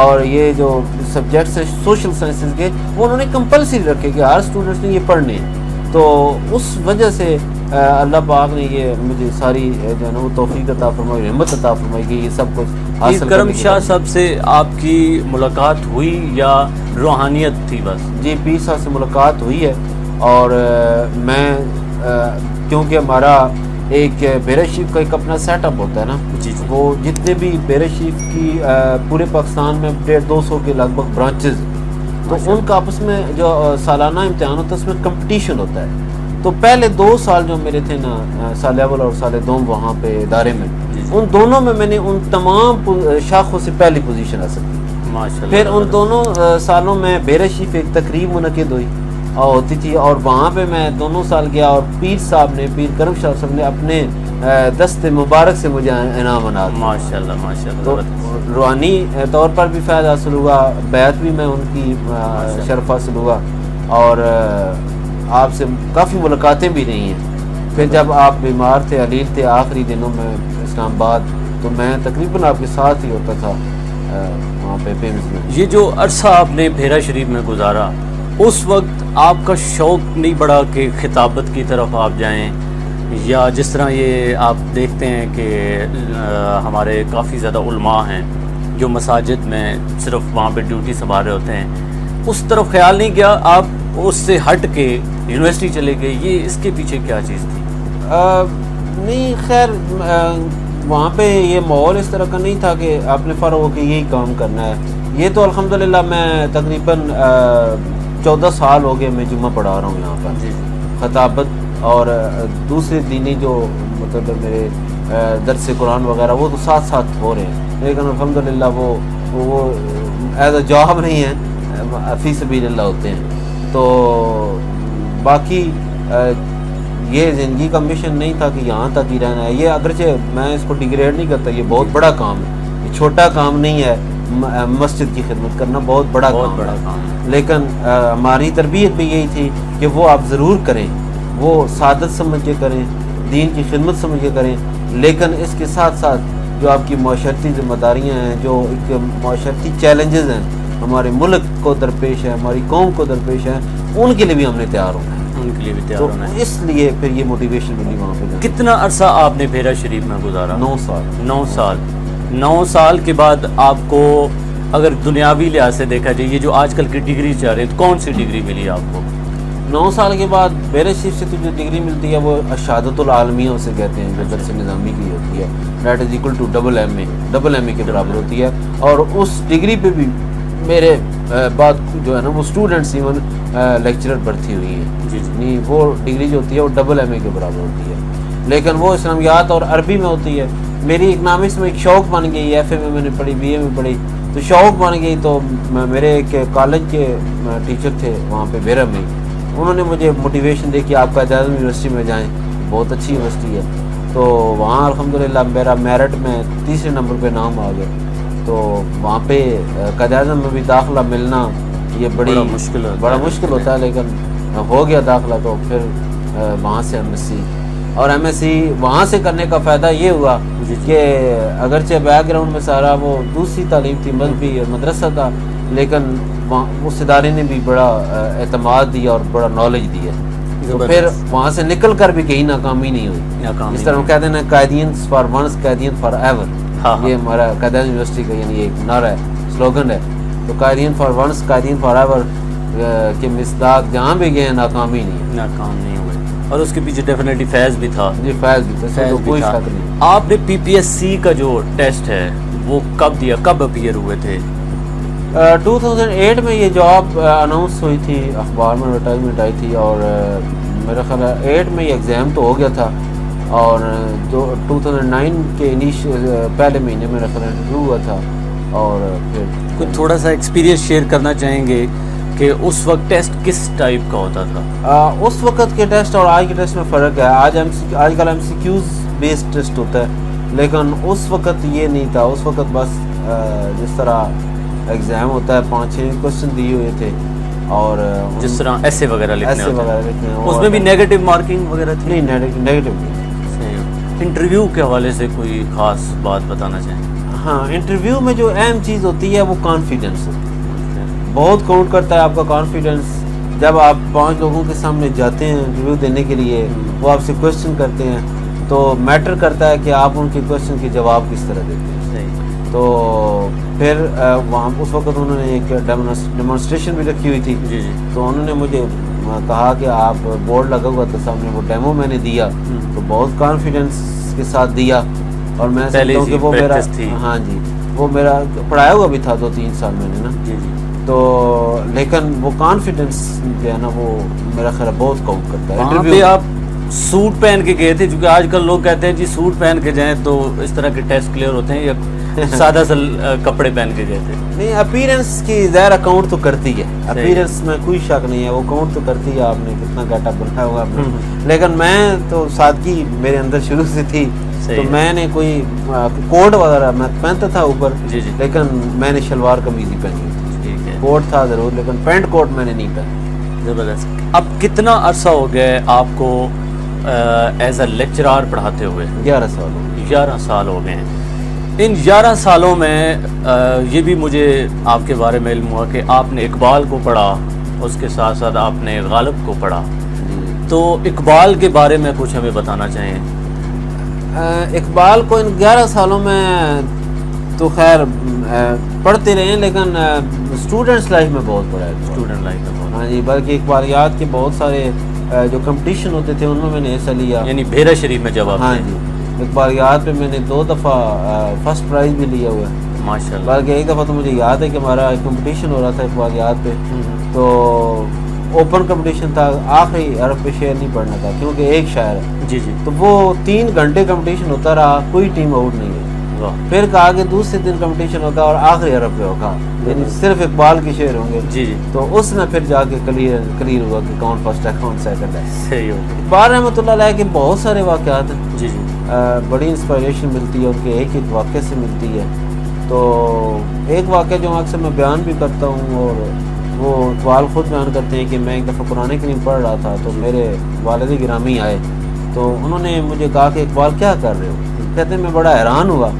اور یہ جو سبجیکٹس ہیں سوشل سائنسز کے وہ انہوں نے کمپلسری رکھے کہ ہر اسٹوڈنٹس نے یہ پڑھنے ہیں. تو اس وجہ سے اللہ پاک نے یہ مجھے ساری جو ہے نا وہ توفیق عطا فرمائی, ہمت عطا فرمائی کہ یہ سب کچھ پیر کرم شاہ صاحب سے آپ کی ملاقات ہوئی یا روحانیت تھی بس؟ جی پیر صاحب سے ملاقات ہوئی ہے, اور میں کیونکہ ہمارا ایک بیرا شریف کا ایک اپنا سیٹ اپ ہوتا ہے نا, جی وہ جتنے بھی بیرا شریف کی پورے پاکستان میں 150-200 کے لگ بھگ برانچز, تو ان کا آپس میں جو سالانہ امتحان ہوتا ہے اس میں کمپٹیشن ہوتا ہے. تو پہلے 2 سال جو میرے تھے نا, سال اول اور سال دوم وہاں پہ ادارے میں, ان دونوں میں نے ان تمام شاخوں سے پہلی پوزیشن حاصل کی. پھر ان دونوں سالوں میں بیرا شریف ایک تقریب منعقد ہوتی تھی, اور وہاں پہ میں دونوں سال گیا, اور پیر صاحب نے, پیر کرم شاہ صاحب نے اپنے دست مبارک سے مجھے انعام عنایت کیا. ماشاءاللہ ماشاءاللہ. تو روحانی طور پر بھی فائدہ حاصل ہوا, بیعت بھی میں ان کی شرف حاصل ہوا, اور آپ سے کافی ملاقاتیں بھی رہی ہیں. پھر جب آپ بیمار تھے, علیل تھے آخری دنوں میں اسلام آباد, تو میں تقریباً آپ کے ساتھ ہی ہوتا تھا وہاں پہ پیمز میں. یہ جو عرصہ آپ نے بھیرا شریف میں گزارا, اس وقت آپ کا شوق نہیں بڑھا کہ خطابت کی طرف آپ جائیں, یا جس طرح یہ آپ دیکھتے ہیں کہ ہمارے کافی زیادہ علماء ہیں جو مساجد میں صرف وہاں پہ ڈیوٹی سنبھال رہے ہوتے ہیں, اس طرف خیال نہیں کیا آپ اس سے ہٹ کے یونیورسٹی چلے گئے؟ یہ اس کے پیچھے کیا چیز تھی؟ نہیں خیر, وہاں پہ یہ ماحول اس طرح کا نہیں تھا کہ آپ نے فارغ ہو کے یہی کام کرنا ہے. یہ تو الحمدللہ میں تقریباً 14 سال ہو گئے میں جمعہ پڑھا رہا ہوں یہاں پر. خطابت اور دوسرے دینی جو مطلب میرے درس قرآن وغیرہ وہ تو ساتھ ساتھ ہو رہے ہیں, لیکن الحمدللہ وہ ایز اے جاب نہیں ہے, فی سبیل اللہ ہوتے ہیں. تو باقی یہ زندگی کا مشن نہیں تھا کہ یہاں تک ہی رہنا ہے. یہ اگرچہ میں اس کو ڈیگریڈ نہیں کرتا, یہ بہت بڑا کام ہے, یہ چھوٹا کام نہیں ہے. مسجد کی خدمت کرنا بہت بڑا کام ہے, لیکن ہماری تربیت بھی یہی تھی کہ وہ آپ ضرور کریں, وہ سعادت سمجھ کے کریں, دین کی خدمت سمجھ کے کریں, لیکن اس کے ساتھ ساتھ جو آپ کی معاشرتی ذمہ داریاں ہیں, جو ایک معاشرتی چیلنجز ہیں ہمارے ملک کو درپیش ہے, ہماری قوم کو درپیش ہے, ان کے لیے بھی ہم نے تیار ہونا ہے. ان کے لیے بھی تیار ہونا ہے. اس لیے پھر یہ موٹیویشن ملی وہاں پہ. کتنا عرصہ آپ نے بھیرا شریف میں گزارا؟ 9 سال. 9 سال. 9 سال کے بعد آپ کو اگر دنیاوی لحاظ سے دیکھا جائے, یہ جو آج کل کی ڈگری چاہ رہے ہیں, کون سی ڈگری ملی آپ کو؟ 9 سال کے بعد بیرا شریف سے تو جو ڈگری ملتی ہے وہ شہادت العالمیہ اسے کہتے ہیں, جو درس نظامی کی ہوتی ہے, that is equal to double M A کے برابر ہوتی ہے. اور اس ڈگری پہ بھی میرے بعد جو ہے نا وہ اسٹوڈنٹس ایون لیکچرر بھرتی ہوئی ہے. نہیں, وہ ڈگری جو ہوتی ہے وہ ڈبل ایم اے کے برابر ہوتی ہے, لیکن وہ اسلامیات اور عربی میں ہوتی ہے. میری اکنامکس میں ایک شوق بن گئی, ایف اے میں نے پڑھی, بی اے میں پڑھی, تو شوق بن گئی. تو میرے ایک کالج کے ٹیچر تھے وہاں پہ بیرا میں, انہوں نے مجھے موٹیویشن دی کہ آپ قائد اعظم یونیورسٹی میں جائیں, بہت اچھی یونیورسٹی ہے. تو وہاں الحمدللہ میرا میرٹ میں 3 نمبر پہ نام آ گیا. تو وہاں پہ قائد اعظم میں بھی داخلہ ملنا یہ بڑا مشکل ہوتا ہے, لیکن ہو گیا داخلہ. تو پھر وہاں سے ایم ایس سی, اور ایم ایس سی وہاں سے کرنے کا فائدہ یہ ہوا کہ اگرچہ بیک گراؤنڈ میں سارا وہ دوسری تعلیم تھی, مذہبی اور مدرسہ تھا, لیکن اس ادارے نے بھی بڑا اعتماد دیا اور بڑا نالج دیا. تو پھر وہاں سے نکل کر بھی کہیں ناکامی نہیں ہوئی. اس طرح ہم کہتے ہیں نا, قائدین فار ونس قائدین فار ایور. یہ ہمارا قائد اعظم یونیورسٹی کا یعنی ایک نعرہ ہے, سلوگن ہے. تو قائدین فار ونس قائدین فار ایور کے مصداق جہاں بھی گئے ناکامی نہیں ہوئے, اور اس کے پیچھے ڈیفینیٹلی فیض بھی تھا. جی فیض بھی تھا, تو کوئی شک نہیں. آپ نے پی پی ایس سی کا جو ٹیسٹ ہے وہ کب دیا, کب اپیئر ہوئے تھے؟ 2008 میں یہ جاب اناؤنس ہوئی تھی, اخبار میں ایڈورٹائزمنٹ آئی تھی, اور میرا خیال ہے 8 میں یہ ایگزام تو ہو گیا تھا, اور جو 2009 کے پہلے مہینے میں میرا خیال انٹرویو ہوا تھا. اور پھر کوئی تھوڑا سا ایکسپیرینس شیئر کرنا چاہیں گے کہ اس وقت ٹیسٹ کس ٹائپ کا ہوتا تھا؟ اس وقت کے ٹیسٹ اور آج کے ٹیسٹ میں فرق ہے. آج کل M C Qs based test ہوتا ہے, لیکن اس وقت یہ نہیں تھا. اس وقت بس جس طرح ایگزام ہوتا ہے 5-6 کوشچن دیے ہوئے تھے, اور جس طرح ایسے وغیرہ لکھنے ہیں, اس میں بھی نیگیٹو مارکنگ وغیرہ تھی؟ نہیں, نیگیٹو نہیں. انٹرویو کے حوالے سے کوئی خاص بات بتانا چاہیں؟ ہاں انٹرویو میں جو اہم چیز ہوتی ہے وہ کانفیڈنس ہوتی ہے. بہت کاؤنٹ کرتا ہے آپ کا کانفیڈنس. جب آپ 5 لوگوں کے سامنے جاتے ہیں انٹرویو دینے کے لیے, وہ آپ سے کوشچن کرتے ہیں تو میٹر کرتا ہے کہ آپ ان کے کوشچن کے جواب کس طرح دیتے ہیں. تو پھر وہاں اس وقت انہوں نے ایک ڈیمونسٹریشن بھی رکھی ہوئی تھی. تو انہوں نے مجھے کہا کہ آپ بورڈ لگا ہوا تھا سامنے, وہ ڈیمو میں نے دیا تو بہت کانفیڈنس کے ساتھ دیا. اور میں سمجھتا ہوں کہ وہ میرا, ہاں جی, وہ میرا پڑھایا ہوا بھی تھا 2-3 سال میں نے نا. تو لیکن وہ کانفیڈنس جو ہے نا وہ میرا خیال بہت کاؤنٹ کرتا ہے. انٹرویو پہ آپ سوٹ پہن کے گئے تھے, کیونکہ آج کل لوگ کہتے ہیں جی سوٹ پہن کے جائیں تو اس طرح کے ٹیسٹ کلیئر ہوتے ہیں, یا سادہ سا کپڑے پہن کے گئے تھے؟ نہیں, اپیرنس کی ظاہر کاؤنٹ تو کرتی ہے, اپیرنس میں کوئی شک نہیں ہے, وہ کاؤنٹ تو کرتی ہے. آپ نے کتنا گیٹ اپ بنایا ہوا آپ نے. لیکن میں تو سادگی میرے اندر شروع سے تھی, تو میں نے کوئی کوٹ وغیرہ میں پہنتا تھا اوپر, لیکن میں نے شلوار قمیض ہی پہنی ہوئی تھی. کوٹ تھا ضرور, لیکن پینٹ کوٹ میں نے نہیں پہنا. زبردست. اب کتنا عرصہ ہو گیا آپ کو ایز اے لیکچرار پڑھاتے ہوئے؟ 11 سال ہو گئے. 11 سال ہو گئے ہیں. ان 11 سالوں میں یہ بھی مجھے آپ کے بارے میں علم ہوا کہ آپ نے اقبال کو پڑھا, اس کے ساتھ ساتھ آپ نے غالب کو پڑھا. تو اقبال کے بارے میں کچھ ہمیں بتانا چاہیں. اقبال کو ان 11 سالوں میں تو خیر پڑھتے رہے ہیں, لیکن اسٹوڈنٹس لائف میں بہت پڑھا ہے. اسٹوڈنٹ لائف میں بہت, ہاں جی, بلکہ اقبالیات کے بہت سارے جو کمپٹیشن ہوتے تھے ان میں نے حصہ لیا. یعنی بھیرا شریف میں جب آپ, ہاں جی, اقبالیات پہ میں نے 2 دفعہ فرسٹ پرائز بھی لیا ہوا ہے ماشاء اللہ. بلکہ ایک دفعہ تو مجھے یاد ہے کہ ہمارا کمپٹیشن ہو رہا تھا اقبالیات پہ, تو اوپن کمپٹیشن تھا, آخری حرف پہ شعر نہیں پڑھنا تھا کیونکہ ایک شاعر ہے. جی جی. تو وہ 3 گھنٹے کمپٹیشن ہوتا رہا, کوئی ٹیم آؤٹ نہیں ہے. پھر کہا کہ دوسرے دن کمپٹیشن ہوگا اور آخری حرف پہ ہوگا, یعنی صرف اقبال کے شعر ہوں گے. جی جی. تو اس میں پھر جا کے کلیئر ہوا کہ کون فرسٹ ہے کون سیکنڈ ہے. صحیح ہو. اقبال رحمۃ اللہ علیہ کے بہت سارے واقعات ہیں. جی جی. بڑی انسپائریشن ملتی ہے ان کے ایک ایک واقعے سے ملتی ہے. تو ایک واقعہ جو اکثر میں بیان بھی کرتا ہوں, اور وہ اقبال خود بیان کرتے ہیں کہ میں ایک دفعہ قرآن کریم پڑھ رہا تھا تو میرے والد گرامی آئے, تو انہوں نے مجھے کہا کہ اقبال کیا کر رہے ہو؟ کہتے ہیں میں بڑا حیران ہوا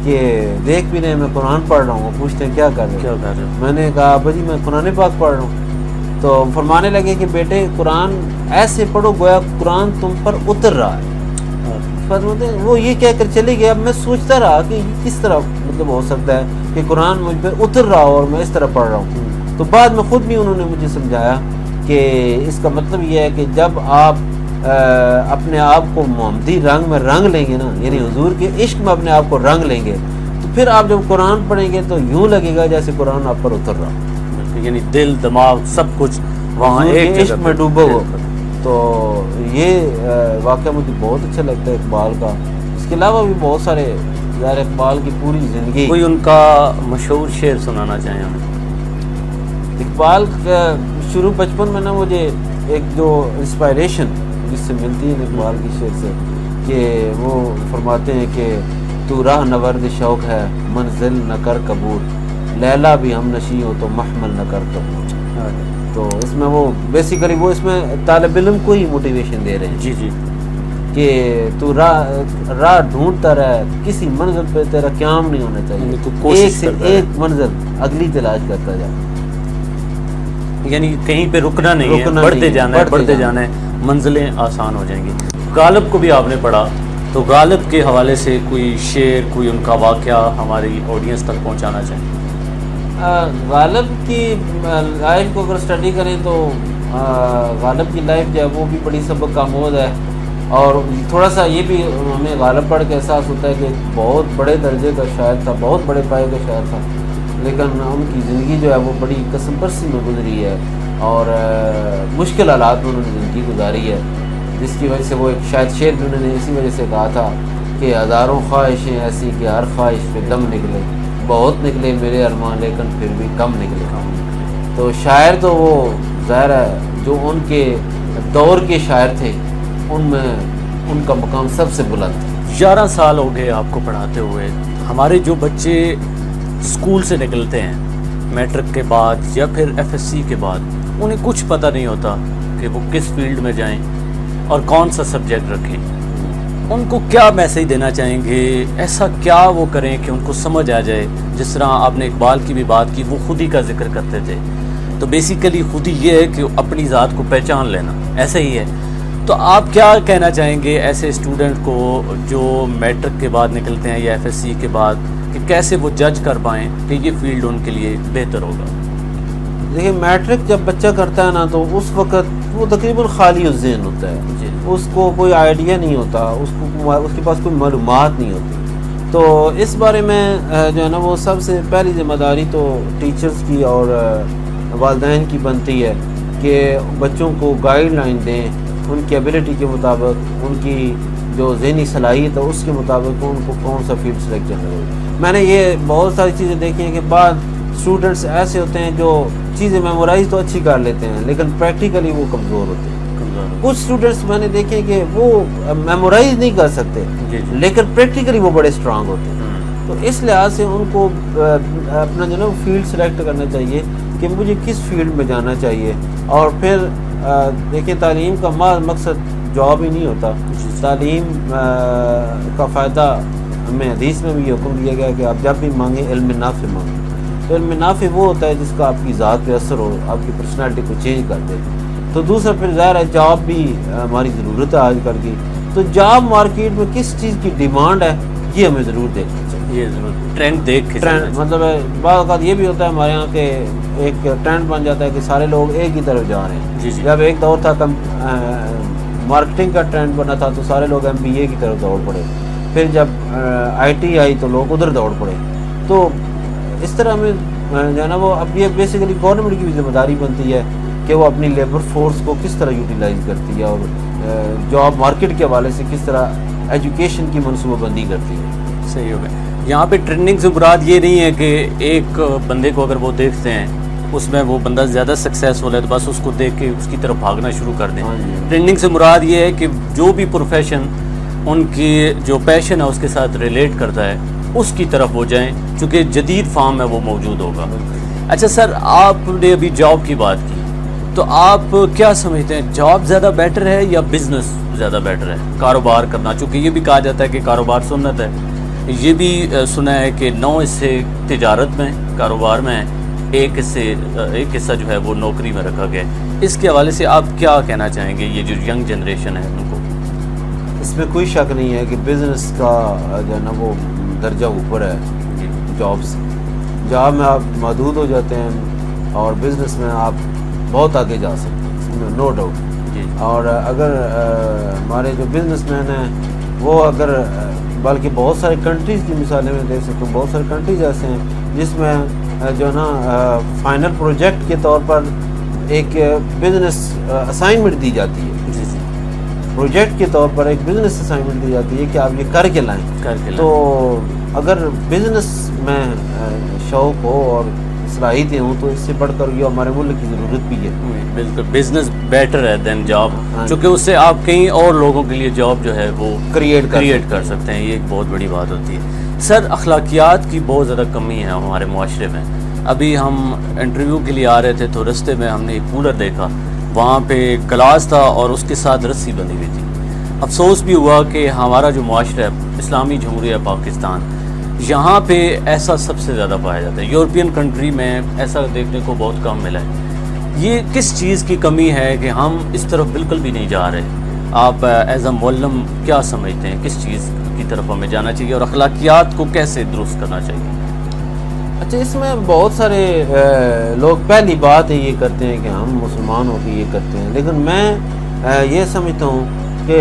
کہ دیکھ بھی رہے میں قرآن پڑھ رہا ہوں, پوچھتے ہیں کیا کر رہے ہو؟ میں نے کہا ابا جی میں قرآن پاک پڑھ رہا ہوں. تو فرمانے لگے کہ بیٹے قرآن ایسے پڑھو گویا قرآن تم پر اتر رہا ہے. وہ یہ کہہ کر چلے گئے. اب میں سوچتا رہا کہ کس طرح مطلب ہو سکتا ہے کہ قرآن مجھ پہ اتر رہا ہو اور میں اس طرح پڑھ رہا ہوں. تو بعد میں خود بھی انہوں نے مجھے سمجھایا کہ اس کا مطلب یہ ہے کہ جب آپ اپنے آپ کو محمدی رنگ میں رنگ لیں گے نا, یعنی حضور کے عشق میں اپنے آپ کو رنگ لیں گے, تو پھر آپ جب قرآن پڑھیں گے تو یوں لگے گا جیسے قرآن آپ پر اتر رہا, یعنی دل دماغ سب کچھ وہاں ایک عشق میں ڈوبا ہو. تو یہ واقعہ مجھے بہت اچھا لگتا ہے اقبال کا. اس کے علاوہ بھی بہت سارے یار اقبال کی پوری زندگی. کوئی ان کا مشہور شعر سنانا چاہیں ہمیں؟ اقبال کا شروع بچپن میں نا مجھے ایک جو انسپائریشن جس سے ملتی ہے اقبال کی شعر سے, کہ وہ فرماتے ہیں کہ تو راہ نورد شوق ہے منزل نہ کر قبول, لیلا بھی ہم نشیں ہو تو محمل نہ کر قبول. تو اس میں وہ بیسیکلی وہ اس میں طالب علم کو ہی موٹیویشن دے رہے ہیں. جی جی. کہ تو راہ ڈھونڈتا رہے, کسی منزل پہ تیرا قیام نہیں ہونا چاہیے, ایک سے ایک منزل اگلی تلاش کرتا جا, یعنی کہیں پہ رکنا نہیں ہے, بڑھتے جانا ہے, بڑھتے جانا ہے, منزلیں آسان ہو جائیں گی. غالب کو بھی آپ نے پڑھا, تو غالب کے حوالے سے کوئی شعر, کوئی ان کا واقعہ ہماری آڈینس تک پہنچانا چاہیں. غالب کی لائف کو اگر اسٹڈی کریں تو غالب کی لائف جو ہے وہ بھی بڑی سبق آموز ہے. اور تھوڑا سا یہ بھی ہمیں غالب پڑھ کے احساس ہوتا ہے کہ بہت بڑے درجے کا شاعر تھا, بہت بڑے پائے کا شاعر تھا, لیکن ان کی زندگی جو ہے وہ بڑی قسم پرسی میں گزری ہے اور مشکل حالات میں انہوں نے زندگی گزاری ہے, جس کی وجہ سے وہ ایک شاید شعر بھی انہوں نے اسی وجہ سے کہا تھا کہ ہزاروں خواہشیں ایسی کہ ہر خواہش پہ دم نکلے, بہت نکلے میرے ارمان لیکن پھر بھی کم نکلے. تو شاعر تو وہ ظاہر ہے جو ان کے دور کے شاعر تھے ان میں ان کا مقام سب سے بلند تھا. 11 سال ہو گئے آپ کو پڑھاتے ہوئے. ہمارے جو بچے اسکول سے نکلتے ہیں میٹرک کے بعد یا پھر ایف ایس سی کے بعد, انہیں کچھ پتہ نہیں ہوتا کہ وہ کس فیلڈ میں جائیں اور کون سا سبجیکٹ رکھیں. ان کو کیا میسیج دینا چاہیں گے؟ ایسا کیا وہ کریں کہ ان کو سمجھ آ جائے؟ جس طرح آپ نے اقبال کی بھی بات کی، وہ خود ہی کا ذکر کرتے تھے، تو بیسیکلی خود ہی یہ ہے کہ اپنی ذات کو پہچان لینا، ایسا ہی ہے۔ تو آپ کیا کہنا چاہیں گے ایسے اسٹوڈنٹ کو جو میٹرک کے بعد نکلتے ہیں یا ایف ایس سی کے بعد، کہ کیسے وہ جج کر پائیں کہ یہ فیلڈ ان کے لیے بہتر ہوگا؟ دیکھیے، میٹرک جب بچہ کرتا ہے نا تو اس وقت وہ تقریباً خالی الذہن ہوتا ہے، جی، اس کو کوئی آئیڈیا نہیں ہوتا، اس کے پاس کوئی معلومات نہیں ہوتی۔ تو اس بارے میں جو ہے نا وہ سب سے پہلی ذمہ داری تو ٹیچرز کی اور والدین کی بنتی ہے کہ بچوں کو گائیڈ لائن دیں، ان کی ایبلٹی کے مطابق، ان کی جو ذہنی صلاحیت ہے اس کے مطابق ان کو کون سا فیلڈ سلیکٹ کرنا ہے۔ میں نے یہ بہت ساری چیزیں دیکھی ہیں کہ بعض اسٹوڈنٹس ایسے ہوتے ہیں جو چیزیں میمورائز تو اچھی کر لیتے ہیں لیکن پریکٹیکلی وہ کمزور ہوتے ہیں۔ کچھ اسٹوڈنٹس میں نے دیکھے کہ وہ میمورائز نہیں کر سکتے لیکن پریکٹیکلی وہ بڑے اسٹرانگ ہوتے ہیں۔ تو اس لحاظ سے ان کو اپنا جو نا فیلڈ سلیکٹ کرنا چاہیے کہ مجھے کس فیلڈ میں جانا چاہیے، اور پھر دیکھیں تعلیم کا مقصد جاب ہی نہیں ہوتا۔ تعلیم کا فائدہ ہمیں حدیث میں بھی یہ حکم دیا گیا کہ آپ جب بھی مانگیں علم نافع مانگیں۔ تو علم نافع وہ ہوتا ہے جس کا آپ کی ذات پہ اثر ہو، آپ کی پرسنالٹی کو چینج کر دے۔ تو دوسرا پھر ظاہر ہے جاب بھی ہماری ضرورت ہے آج کل کی، تو جاب مارکیٹ میں کس چیز کی ڈیمانڈ ہے یہ ہمیں ضرور دیکھنا چاہیے۔ یہ ضرور ٹرینڈ دیکھ کے مطلب ہے بعض اوقات یہ بھی ہوتا ہے ہمارے یہاں کہ ایک ٹرینڈ بن جاتا ہے کہ سارے لوگ ایک ہی طرف جا رہے ہیں۔ جی جب ایک دور تھا مارکیٹنگ کا ٹرینڈ بنا تھا تو سارے لوگ ایم بی اے کی طرف دوڑ پڑے، پھر جب آئی ٹی آئی تو لوگ ادھر دوڑ پڑے۔ تو اس طرح میں جو ہے نا وہ اب یہ بیسیکلی گورنمنٹ کی بھی ذمہ داری بنتی ہے کہ وہ اپنی لیبر فورس کو کس طرح یوٹیلائز کرتی ہے اور جاب مارکیٹ کے حوالے سے کس طرح ایجوکیشن کی منصوبہ بندی کرتی ہے۔ صحیح ہو گیا۔ یہاں پہ ٹرینڈنگ سے مراد یہ نہیں ہے کہ ایک بندے کو اگر وہ دیکھتے ہیں اس میں وہ بندہ زیادہ سکسیسفل ہے تو بس اس کو دیکھ کے اس کی طرف بھاگنا شروع کر دیں۔ ٹرینڈنگ سے مراد یہ ہے کہ جو بھی پروفیشن ان کی جو پیشن ہے اس کے ساتھ ریلیٹ کرتا ہے اس کی طرف وہ جائیں، چونکہ جدید فارم میں وہ موجود ہوگا۔ اچھا سر، آپ نے ابھی جاب کی بات کی، تو آپ کیا سمجھتے ہیں جاب زیادہ بیٹر ہے یا بزنس زیادہ بیٹر ہے؟ کاروبار کرنا، چونکہ یہ بھی کہا جاتا ہے کہ کاروبار سنت ہے، یہ بھی سنا ہے کہ 9 حصے تجارت میں، کاروبار میں، ایک حصہ جو ہے وہ نوکری میں رکھا گیا ہے۔ اس کے حوالے سے آپ کیا کہنا چاہیں گے یہ جو ینگ جنریشن ہے ان کو؟ اس میں کوئی شک نہیں ہے کہ بزنس کا جو ہے نا وہ درجہ اوپر ہے جاب سے۔ جاب میں آپ محدود ہو جاتے ہیں اور بزنس میں آپ بہت آگے جا سکتے ہیں، اس میں نو ڈاؤٹ۔ اور اگر ہمارے جو بزنس مین ہیں وہ اگر بلکہ بہت سارے کنٹریز کی مثالیں میں دیکھ سکتا ہوں، بہت سارے کنٹریز ایسے ہیں جس میں جو ہے نا فائنل پروجیکٹ کے طور پر ایک بزنس اسائنمنٹ دی جاتی ہے۔ پروجیکٹ کے طور پر ایک بزنس اسائنمنٹ دی جاتی ہے کہ آپ یہ کر کے لائیں۔ تو اگر بزنس میں شوق ہو اور صلاحیتیں ہوں تو اس سے بڑھ کر یہ ہمارے ملک کی ضرورت بھی ہے۔ بالکل، بزنس بیٹر ہے دین جاب، چونکہ اس سے آپ کئی اور لوگوں کے لیے جاب جو ہے وہ کریٹ کر سکتے ہیں، یہ ایک بہت بڑی بات ہوتی ہے۔ سر، اخلاقیات کی بہت زیادہ کمی ہے ہمارے معاشرے میں۔ ابھی ہم انٹرویو کے لیے آ رہے تھے تو رستے میں ہم نے ایک کولر دیکھا، وہاں پہ گلاس تھا اور اس کے ساتھ رسی بندھی ہوئی تھی۔ افسوس بھی ہوا کہ ہمارا جو معاشرہ ہے اسلامی جمہوریہ پاکستان، یہاں پہ ایسا سب سے زیادہ پایا جاتا ہے۔ یورپین کنٹری میں ایسا دیکھنے کو بہت کم ملا ہے۔ یہ کس چیز کی کمی ہے کہ ہم اس طرف بالکل بھی نہیں جا رہے؟ آپ ایز اے معلم کیا سمجھتے ہیں کس چیز کی طرف ہمیں جانا چاہیے اور اخلاقیات کو کیسے درست کرنا چاہیے؟ اچھا، اس میں بہت سارے لوگ پہلی بات یہ کرتے ہیں کہ ہم مسلمان ہو کے یہ کرتے ہیں، لیکن میں یہ سمجھتا ہوں کہ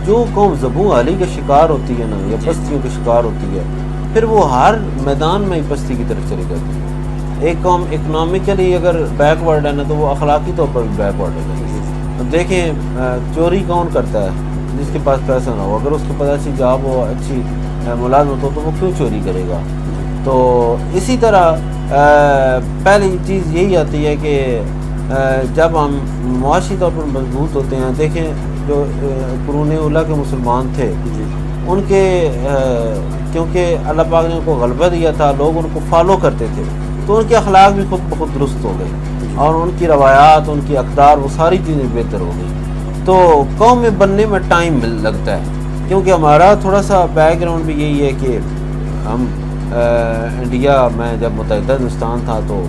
جو قوم ذبح علی کا شکار ہوتی ہے نا یا پستیوں کا شکار ہوتی ہے، پھر وہ ہر میدان میں پستی کی طرف چلی جاتی ہے۔ ایک قوم اکنامکلی اگر بیک ورڈ ہے نا تو وہ اخلاقی طور پر بھی بیک ورڈ ہے۔ اب دیکھیں چوری کون کرتا ہے؟ جس کے پاس پیسہ نہ ہو، اگر اس کے پاس اچھی جاب ہو، اچھی ملازمت ہو تو وہ کیوں چوری کرے گا؟ تو اسی طرح پہلی چیز یہی آتی ہے کہ جب ہم معاشی طور پر مضبوط ہوتے ہیں، دیکھیں جو قرون اولیٰ کے مسلمان تھے ان کے کیونکہ اللہ پاک نے ان کو غلبہ دیا تھا، لوگ ان کو فالو کرتے تھے، تو ان کے اخلاق بھی خود بخود درست ہو گئے اور ان کی روایات، ان کی اقدار، وہ ساری چیزیں بہتر ہو گئی۔ تو قوم میں بننے میں ٹائم لگتا ہے، کیونکہ ہمارا تھوڑا سا بیک گراؤنڈ بھی یہی ہے کہ ہم انڈیا میں جب متحدہ ہندوستان تھا تو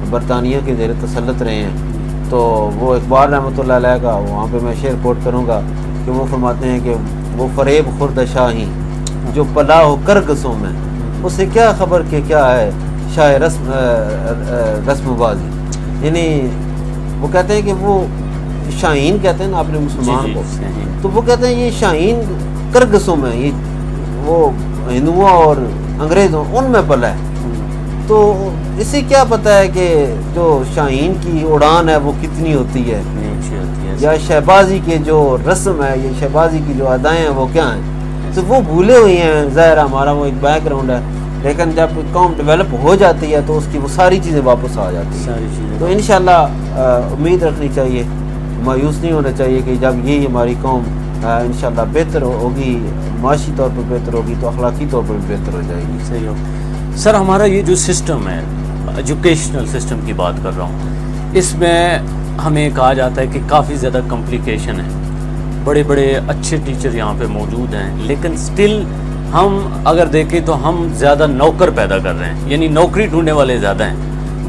برطانیہ کے زیر تسلط رہے ہیں، تو وہ اقبال رحمۃ اللہ علیہ کا وہاں پہ میں شعر کوٹ کروں گا کہ وہ فرماتے ہیں کہ وہ فریب خورد شاہی جو پلا ہو کرگسوں میں، اسے کیا خبر کہ کیا ہے شاہ رسم بازی. یعنی وہ کہتے ہیں کہ وہ شاہین کہتے ہیں نا اپنے مسلمان کو، تو وہ کہتے ہیں یہ شاہین کرگسوں میں، یہ وہ ہندوؤں اور انگریزوں ان میں پلا ہے. تو اسے کیا پتہ ہے کہ جو شاہین کی اڑان ہے وہ کتنی ہوتی ہے، یا شہبازی کے جو رسم ہے، یا شہبازی کی جو ادائیں ہیں وہ کیا ہیں. تو وہ بھولے ہوئی ہیں. ظاہر ہمارا وہ ایک بیک گراؤنڈ ہے، لیکن جب قوم ڈیولپ ہو جاتی ہے تو اس کی وہ ساری چیزیں واپس آ جاتی ہیں. تو انشاءاللہ امید رکھنی چاہیے، مایوس نہیں ہونا چاہیے کہ جب یہ ہماری قوم انشاءاللہ بہتر ہوگی، معاشی طور پر بہتر ہوگی تو اخلاقی طور پر بھی بہتر ہو جائے گی. صحیح ہو. سر ہمارا یہ جو سسٹم ہے، ایجوکیشنل سسٹم کی بات کر رہا ہوں، اس میں ہمیں کہا جاتا ہے کہ کافی زیادہ کمپلیکیشن ہے، بڑے بڑے اچھے ٹیچر یہاں پہ موجود ہیں، لیکن سٹل ہم اگر دیکھیں تو ہم زیادہ نوکر پیدا کر رہے ہیں، یعنی نوکری ڈھونڈنے والے زیادہ ہیں.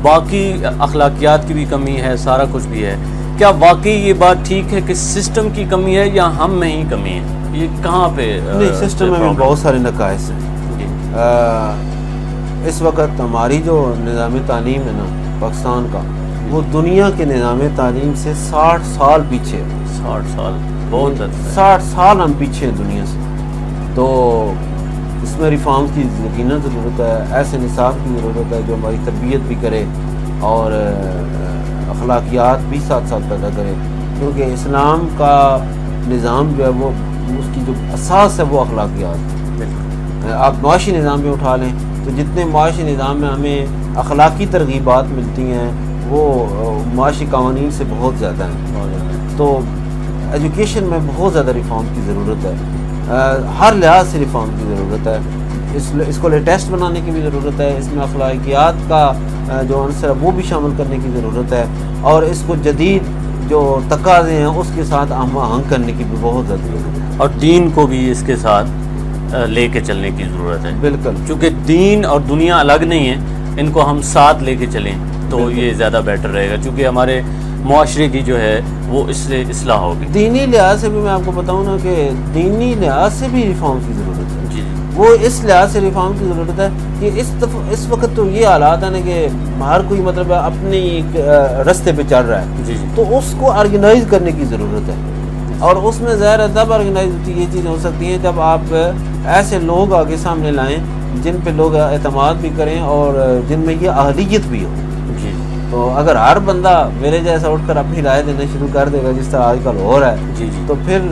باقی اخلاقیات کی بھی کمی ہے، سارا کچھ بھی ہے. کیا واقعی یہ بات ٹھیک ہے کہ سسٹم کی کمی ہے یا ہم میں ہی کمی ہے؟ یہ کہاں پہ نہیں، سسٹم میں بہت سارے نقائص ہیں. اس وقت ہماری جو نظام تعلیم ہے نا پاکستان کا، وہ دنیا کے نظام تعلیم سے 60 سال پیچھے ہے. 60 سال بہت 60 سال ہم پیچھے ہیں دنیا سے. تو اس میں ریفارم کی یقیناً ضرورت ہے، ایسے نصاب کی ضرورت ہے جو ہماری تربیت بھی کرے اور اخلاقیات بھی ساتھ ساتھ پیدا کرے. کیونکہ اسلام کا نظام جو ہے وہ اس کی جو اساس ہے وہ اخلاقیات ہے. آپ معاشی نظام میں اٹھا لیں تو جتنے معاشی نظام میں ہمیں اخلاقی ترغیبات ملتی ہیں وہ معاشی قوانین سے بہت زیادہ ہیں. تو ایجوکیشن میں بہت زیادہ ریفارم کی ضرورت ہے، ہر لحاظ سے ریفارم کی ضرورت ہے. اس کو لیٹسٹ بنانے کی بھی ضرورت ہے، اس میں اخلاقیات کا جو عنصر ہے وہ بھی شامل کرنے کی ضرورت ہے، اور اس کو جدید جو تقاضے ہیں اس کے ساتھ ہم آہنگ کرنے کی بھی بہت زیادہ ضرورت ہے، اور دین کو بھی اس کے ساتھ لے کے چلنے کی ضرورت ہے. بالکل. چونکہ دین اور دنیا الگ نہیں ہے، ان کو ہم ساتھ لے کے چلیں تو یہ زیادہ بیٹر رہے گا، چونکہ ہمارے معاشرے کی جو ہے وہ اس سے اصلاح ہوگی. دینی لحاظ سے بھی میں آپ کو بتاؤں نا کہ دینی لحاظ سے بھی ریفارم کی ضرورت ہے. جی وہ اس لحاظ سے ریفارم کی ضرورت ہے کہ اس وقت تو یہ حالات ہیں نا کہ ہر کوئی مطلب اپنے ایک رستے پہ چل رہا ہے. جی تو اس کو آرگنائز کرنے کی ضرورت ہے، اور اس میں ظاہر ہے تب آرگنائز ہوتی یہ چیزیں ہو سکتی ہیں جب آپ ایسے لوگ آگے سامنے لائیں جن پہ لوگ اعتماد بھی کریں اور جن میں یہ اہلیت بھی ہو. جی. تو اگر ہر بندہ میرے جیسا اٹھ کر اپنی رائے دینا شروع کر دے گا جس طرح آج کل ہو رہا ہے، جی جی، تو پھر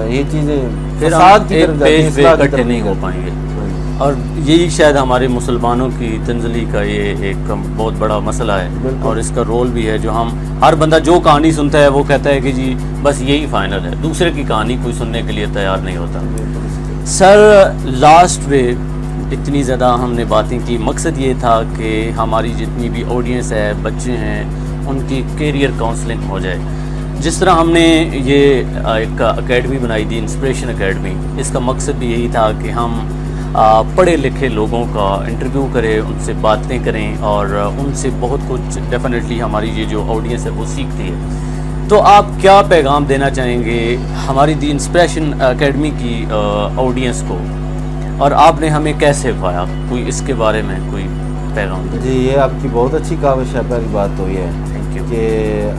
یہ چیزیں پھر فساد کی ایک طرف جاتی ہیں، پیج اصلاح کی اکٹھے طرف نہیں ہو جاتی پائیں گے. ہیں. اور یہی شاید ہمارے مسلمانوں کی تنزلی کا یہ ایک بہت بڑا مسئلہ ہے، بالکل. اور اس کا رول بھی ہے. جو ہم ہر بندہ جو کہانی سنتا ہے وہ کہتا ہے کہ جی بس یہی فائنل ہے، دوسرے کی کہانی کوئی سننے کے لیے تیار نہیں ہوتا. سر لاسٹ میں اتنی زیادہ ہم نے باتیں کی، مقصد یہ تھا کہ ہماری جتنی بھی آڈینس ہے، بچے ہیں، ان کی کیریئر کاؤنسلنگ ہو جائے. جس طرح ہم نے یہ ایک اکیڈمی بنائی تھی، انسپریشن اکیڈمی، اس کا مقصد بھی یہی تھا کہ ہم پڑھے لکھے لوگوں کا انٹرویو کریں، ان سے باتیں کریں، اور ان سے بہت کچھ ڈیفینیٹلی ہماری یہ جو آڈینس ہے وہ سیکھتی ہے. تو آپ کیا پیغام دینا چاہیں گے ہماری دی انسپریشن اکیڈمی کی آڈینس کو، اور آپ نے ہمیں کیسے پایا؟ کوئی اس کے بارے میں کوئی پیغام؟ جی، یہ آپ کی بہت اچھی کاوش ہے. پہلی بات تو یہ ہے تھینک یو. کہ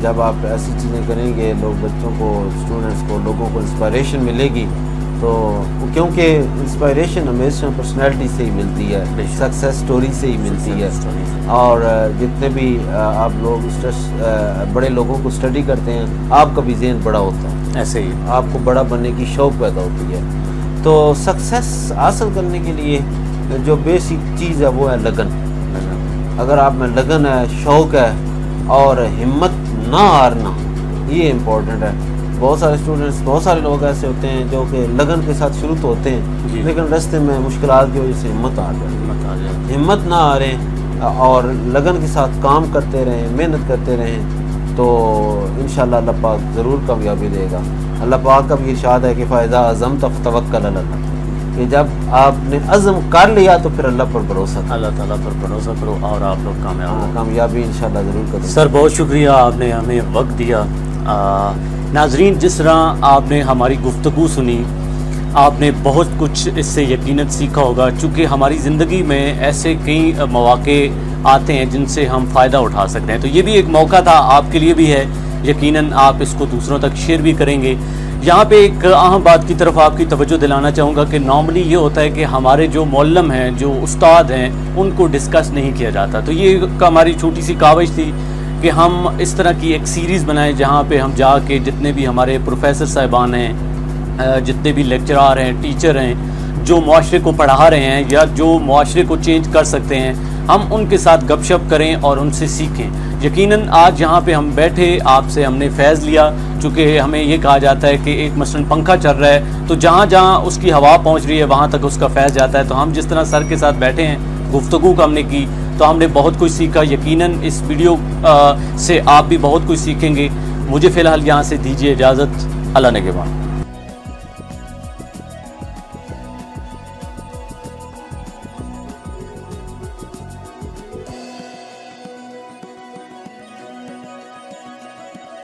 جب آپ ایسی چیزیں کریں گے لوگ بچوں کو، اسٹوڈنٹس کو، لوگوں کو انسپائریشن ملے گی، تو کیونکہ انسپائریشن ہمیشہ پرسنالٹی سے ہی ملتی ہے، سکسیس سٹوری سے ہی ملتی ہے. اور جتنے بھی آپ لوگ بڑے لوگوں کو اسٹڈی کرتے ہیں، آپ کا بھی ذہن بڑا ہوتا ہے، ایسے ہی آپ کو بڑا بننے کی شوق پیدا ہوتی ہے. تو سکسیس حاصل کرنے کے لیے جو بیسک چیز ہے وہ ہے لگن. اگر آپ میں لگن ہے، شوق ہے اور ہمت نہ ہارنا، یہ امپورٹنٹ ہے. بہت سارے اسٹوڈنٹس، بہت سارے لوگ ایسے ہوتے ہیں جو کہ لگن کے ساتھ شروع تو ہوتے ہیں، لیکن راستے میں مشکلات کی وجہ سے ہمت ہار جاتی ہے. ہمت نہ ہاریں اور لگن کے ساتھ کام کرتے رہیں، محنت کرتے رہیں، تو انشاءاللہ اللہ پاک ضرور کامیابی دے گا. اللہ پاک کا بھی ارشاد ہے کہ فَإِذَا عَزَمْتَ فَتَوَكَّلْ عَلَى اللَّهِ، کہ جب آپ نے عزم کر لیا تو پھر اللہ پر بھروسہ کرو، اللہ تعالیٰ پر بھروسہ کرو اور آپ لوگ کامیاب ہوں۔ کامیابی انشاءاللہ ضرور کریں۔ سر بہت شکریہ، آپ نے ہمیں وقت دیا۔ ناظرین، جس طرح آپ نے ہماری گفتگو سنی، آپ نے بہت کچھ اس سے یقیناً سیکھا ہوگا، چونکہ ہماری زندگی میں ایسے کئی مواقع آتے ہیں جن سے ہم فائدہ اٹھا سکتے ہیں، تو یہ بھی ایک موقع تھا، آپ کے لیے بھی ہے، یقیناً آپ اس کو دوسروں تک شیئر بھی کریں گے۔ یہاں پہ ایک اہم بات کی طرف آپ کی توجہ دلانا چاہوں گا کہ نارملی یہ ہوتا ہے کہ ہمارے جو معلم ہیں، جو استاد ہیں، ان کو ڈسکس نہیں کیا جاتا، تو یہ ہماری چھوٹی سی کاوش تھی کہ ہم اس طرح کی ایک سیریز بنائیں جہاں پہ ہم جا کے جتنے بھی ہمارے پروفیسر صاحبان ہیں، جتنے بھی لیکچرار ہیں، ٹیچر ہیں، جو معاشرے کو پڑھا رہے ہیں یا جو معاشرے کو چینج کر سکتے ہیں، ہم ان کے ساتھ گپ شپ کریں اور ان سے سیکھیں۔ یقیناً آج یہاں پہ ہم بیٹھے، آپ سے ہم نے فیض لیا، چونکہ ہمیں یہ کہا جاتا ہے کہ ایک مثلاً پنکھا چل رہا ہے تو جہاں جہاں اس کی ہوا پہنچ رہی ہے وہاں تک اس کا فیض جاتا ہے، تو ہم جس طرح سر کے ساتھ بیٹھے ہیں، گفتگو کا ہم نے کی تو ہم نے بہت کچھ سیکھا۔ یقیناً اس ویڈیو سے آپ بھی بہت کچھ سیکھیں گے۔ مجھے فی الحال یہاں سے دیجیے اجازت، اللہ نگہبان۔